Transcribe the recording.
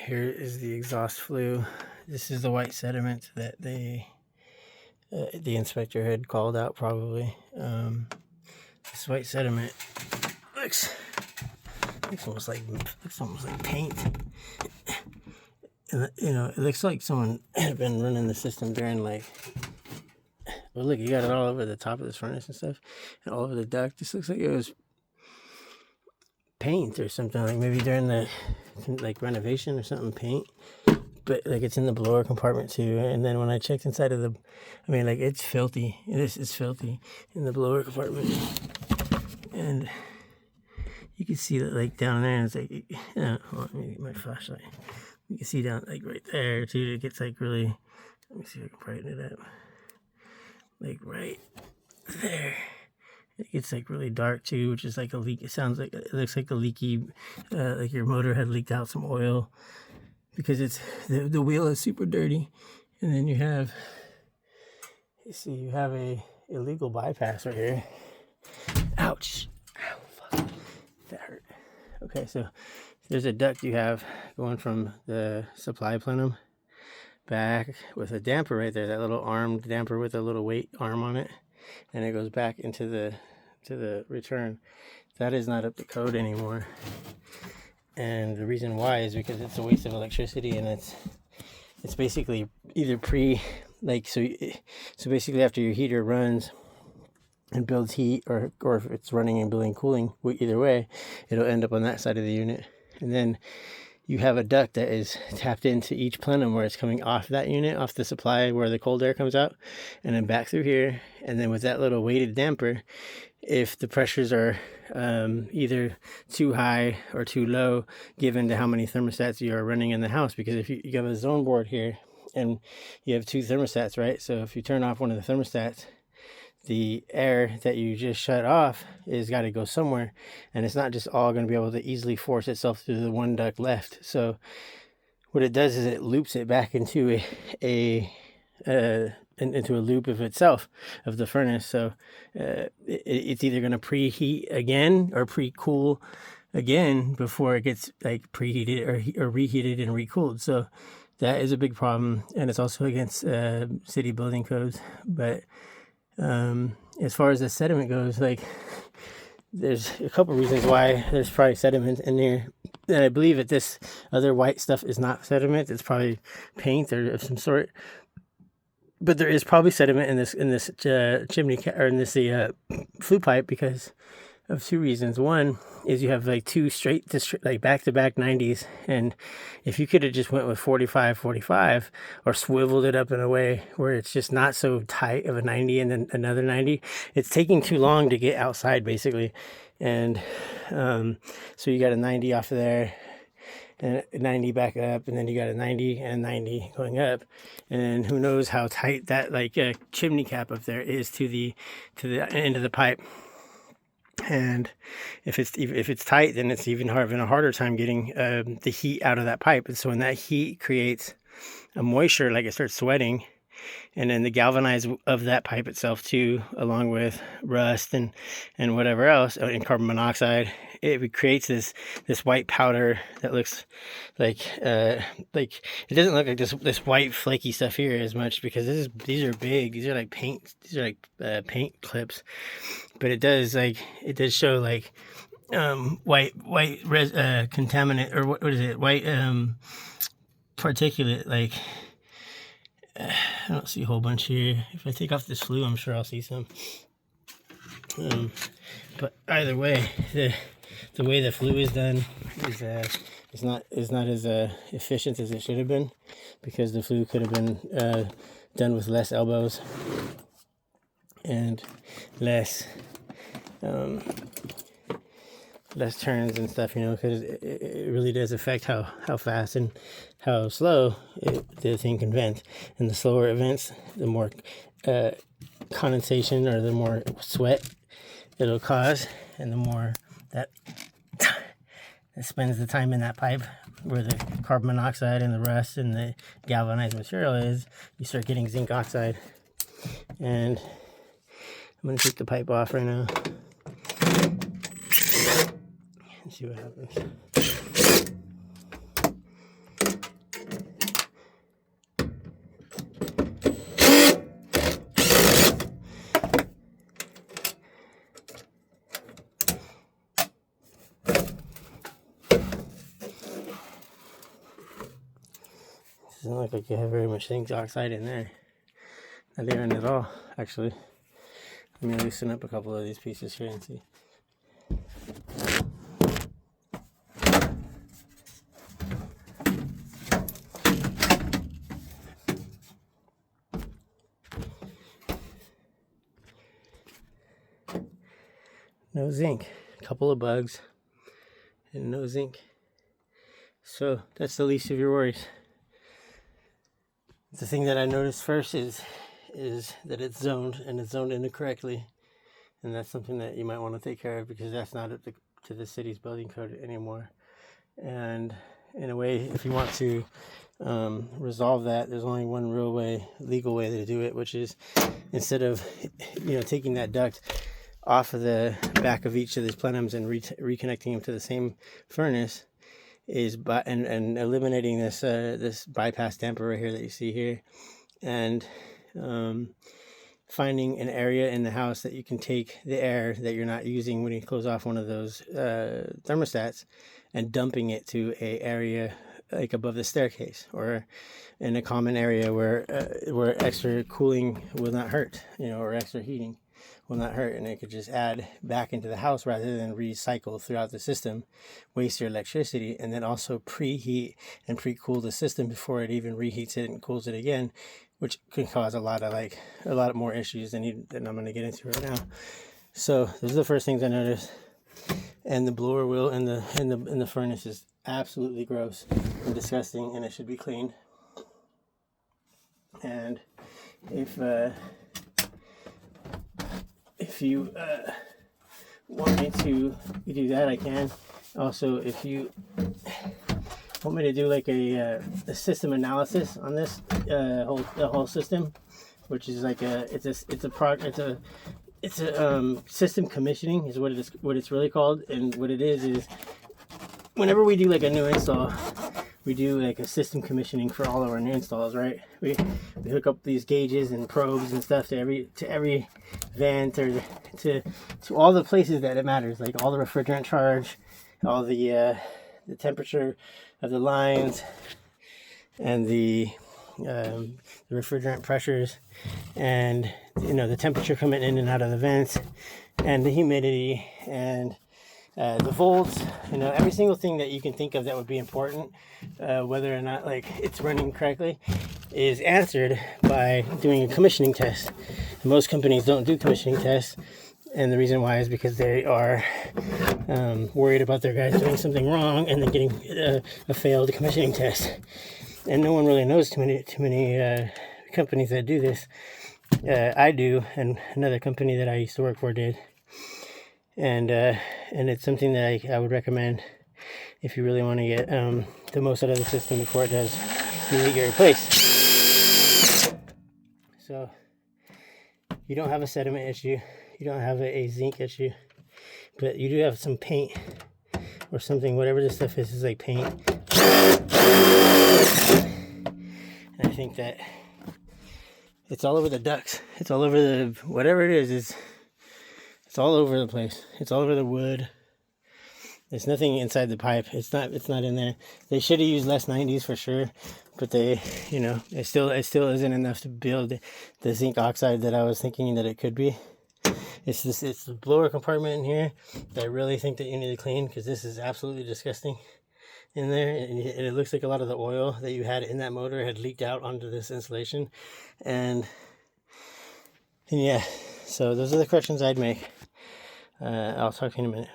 Here is the exhaust flue. This is the white sediment that the inspector had called out probably. This white sediment looks almost like paint. And, you know, it looks like someone had been running the system during well, look, you got it all over the top of this furnace and stuff, and all over the duct. This looks like it was paint or something, like maybe during the renovation or something, paint. But it's in the blower compartment too. And then when I checked inside of it's filthy. It's filthy in the blower compartment. And you can see that down there, it's hold on, let me get my flashlight. You can see down right there too, it gets really, let me see if I can brighten it up. Right there. It gets really dark too, which is a leak. It looks like a leaky, like your motor had leaked out some oil, because it's the wheel is super dirty. And then you have a illegal bypass right here. Ouch. Ow, fuck. That hurt. Okay, so there's a duct you have going from the supply plenum back with a damper right there, that little armed damper with a little weight arm on it, and it goes back into the return. That is not up to code anymore, and the reason why is because it's a waste of electricity, and it's basically either so basically after your heater runs and builds heat, or if it's running and building cooling, either way it'll end up on that side of the unit. And then you have a duct that is tapped into each plenum where it's coming off that unit, off the supply where the cold air comes out, and then back through here. And then with that little weighted damper, if the pressures are either too high or too low, given to how many thermostats you are running in the house, because if you have a zone board here and you have two thermostats, right? So if you turn off one of the thermostats, the air that you just shut off is got to go somewhere, and it's not just all going to be able to easily force itself through the one duct left. So what it does is it loops it back into into a loop of itself, of the furnace. So it's either going to preheat again or pre-cool again before it gets preheated or reheated and recooled. So that is a big problem, and it's also against city building codes. But as far as the sediment goes, there's a couple reasons why there's probably sediment in there. And I believe that this other white stuff is not sediment. It's probably paint or of some sort. But there is probably sediment in this chimney or in this flue pipe, because of two reasons. One is you have two straight back-to-back 90s, and if you could have just went with 45 or swiveled it up in a way where it's just not so tight of a 90 and then another 90, it's taking too long to get outside basically. And so you got a 90 off of there and a 90 back up, and then you got a 90 and 90 going up, and then who knows how tight that chimney cap up there is to the end of the pipe. And if it's tight, then it's even a harder time getting the heat out of that pipe. And so when that heat creates a moisture, it starts sweating, and then the galvanized of that pipe itself too, along with rust and whatever else, and carbon monoxide, it creates this white powder that looks it doesn't look like this white flaky stuff here as much, because these are big. These are paint. These are paint clips, but it does show white contaminant, or what is it? White particulate. I don't see a whole bunch here. If I take off this flue, I'm sure I'll see some. But either way, the way the flue is done is not as efficient as it should have been, because the flue could have been done with less elbows and less turns and stuff, because it really does affect how fast and how slow the thing can vent. And the slower it vents, the more condensation or the more sweat it'll cause, and the more that it spends the time in that pipe where the carbon monoxide and the rust and the galvanized material is, you start getting zinc oxide. And I'm going to take the pipe off right now and see what happens. Doesn't look like you have very much zinc oxide in there. Not even at all, actually. Let me loosen up a couple of these pieces here and see. No zinc. A couple of bugs and no zinc. So that's the least of your worries. The thing that I noticed first is that it's zoned, and it's zoned incorrectly, and that's something that you might want to take care of, because that's not up to the city's building code anymore. And in a way, if you want to resolve that, there's only one real way, legal way to do it, which is, instead of taking that duct off of the back of each of these plenums and reconnecting them to the same furnace, is and eliminating this bypass damper right here that you see here, and finding an area in the house that you can take the air that you're not using when you close off one of those thermostats, and dumping it to a area like above the staircase, or in a common area where extra cooling will not hurt, or extra heating will not hurt, and it could just add back into the house rather than recycle throughout the system, waste your electricity, and then also preheat and pre-cool the system before it even reheats it and cools it again, which can cause a lot more issues than I'm going to get into right now. So those are the first things I noticed. And the blower wheel in the furnace is absolutely gross and disgusting, and it should be cleaned. And if you want me to do that, I can. Also, if you want me to do like a system analysis on this whole system, which is like it's a system commissioning is what it's really called. And what it is whenever we do like a new install, we do like a system commissioning for all of our new installs, right? We hook up these gauges and probes and stuff to every vent, or to all the places that it matters, like all the refrigerant charge, all the temperature of the lines, and the refrigerant pressures, and the temperature coming in and out of the vents, and the humidity, and the volts, every single thing that you can think of that would be important, whether or not like it's running correctly, is answered by doing a commissioning test. And most companies don't do commissioning tests, and the reason why is because they are worried about their guys doing something wrong and then getting a failed commissioning test. And no one really knows too many companies that do this. I do, and another company that I used to work for did. And it's something that I would recommend if you really want to get the most out of the system before it does need to get replaced. So you don't have a sediment issue, you don't have a zinc issue, but you do have some paint or something. Whatever this stuff is like paint. And I think that it's all over the ducts. It's all over the whatever it is. It's all over the place. It's all over the wood. There's nothing inside the pipe. It's not in there. They should have used less 90s for sure, but it still isn't enough to build the zinc oxide that I was thinking that it could be. It's the blower compartment in here that I really think that you need to clean, because this is absolutely disgusting in there, and it looks like a lot of the oil that you had in that motor had leaked out onto this insulation, and yeah. So those are the corrections I'd make. I'll talk to you in a minute.